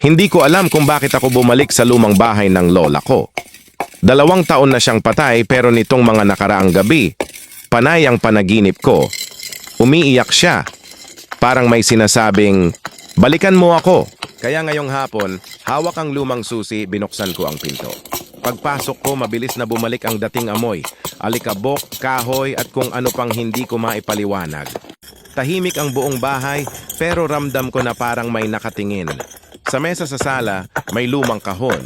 Hindi ko alam kung bakit ako bumalik sa lumang bahay ng lola ko. 2 taon na siyang patay pero nitong mga nakaraang gabi, panay ang panaginip ko. Umiiyak siya. Parang may sinasabing, balikan mo ako. Kaya ngayong hapon, hawak ang lumang susi, binuksan ko ang pinto. Pagpasok ko, mabilis na bumalik ang dating amoy. Alikabok, kahoy at kung ano pang hindi ko maipaliwanag. Tahimik ang buong bahay pero ramdam ko na parang may nakatingin. Sa mesa sa sala, may lumang kahon.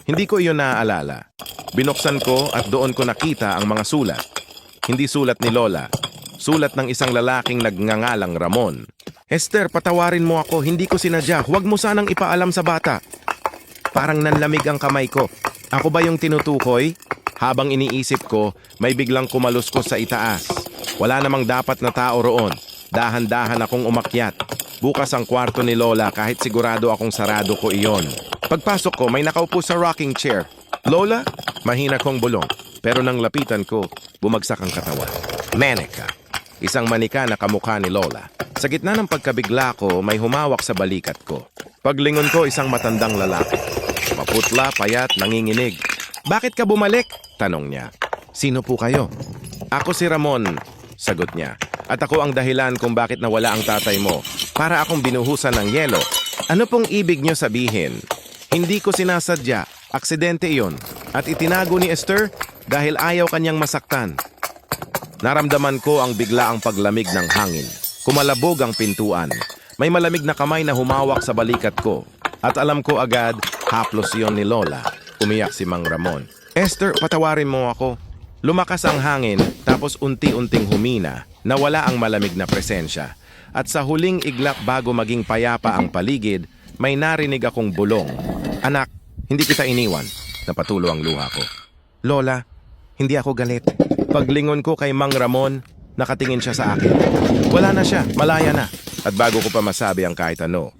Hindi ko iyon naaalala. Binuksan ko at doon ko nakita ang mga sulat. Hindi sulat ni Lola. Sulat ng isang lalaking nagngangalang Ramon. Esther, patawarin mo ako. Hindi ko sinadya. Huwag mo sanang ipaalam sa bata. Parang nanlamig ang kamay ko. Ako ba yung tinutukoy? Habang iniisip ko, may biglang kumaluskos sa itaas. Wala namang dapat na tao roon. Dahan-dahan akong umakyat. Bukas ang kwarto ni Lola kahit sigurado akong sarado ko iyon. Pagpasok ko, may nakaupo sa rocking chair. Lola? Mahina kong bulong. Pero nang lapitan ko, bumagsak ang katawan. Meneka. Isang manika na kamukha ni Lola. Sa gitna ng pagkabigla ko, may humawak sa balikat ko. Paglingon ko, isang matandang lalaki. Maputla, payat, nanginginig. Bakit ka bumalik? Tanong niya. Sino po kayo? Ako si Ramon, sagot niya. At ako ang dahilan kung bakit nawala ang tatay mo. Para akong binuhusan ng yelo. Ano pong ibig niyo sabihin? Hindi ko sinasadya. Aksidente iyon. At itinago ni Esther dahil ayaw kanyang masaktan. Naramdaman ko ang biglaang paglamig ng hangin. Kumalabog ang pintuan. May malamig na kamay na humawak sa balikat ko. At alam ko agad, haplos iyon ni Lola. Umiyak si Mang Ramon. Esther, patawarin mo ako. Lumakas ang hangin, tapos unti-unting humina. Nawala ang malamig na presensya. At sa huling iglap bago maging payapa ang paligid, may narinig akong bulong. Anak, hindi kita iniwan. Napatulo ang luha ko. Lola, hindi ako galit. Paglingon ko kay Mang Ramon, nakatingin siya sa akin. Wala na siya, malaya na. At bago ko pa masabi ang kahit ano,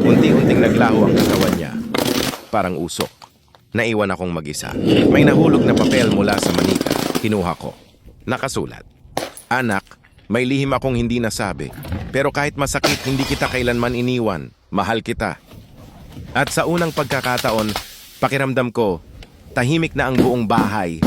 unti-unting naglaho ang katawan niya. Parang usok. Naiwan akong mag-isa. May nahulog na papel mula sa manika. Kinuha ko. Nakasulat. Anak, may lihim akong hindi nasabi. Pero kahit masakit, hindi kita kailanman iniwan. Mahal kita. At sa unang pagkakataon, pakiramdam ko, tahimik na ang buong bahay.